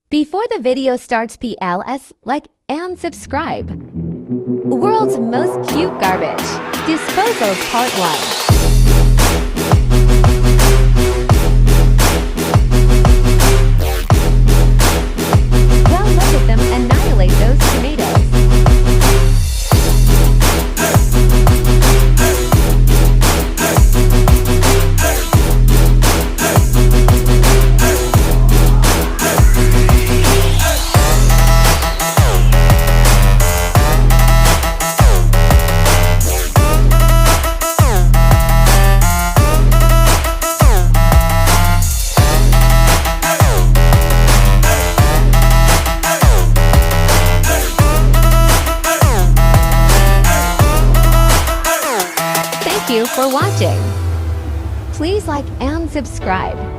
Before the video starts, PLS, like and subscribe. World's most cute garbage. Disposals Part 1. Well, look at them annihilate those tomatoes. Thank you for watching. Please like and subscribe.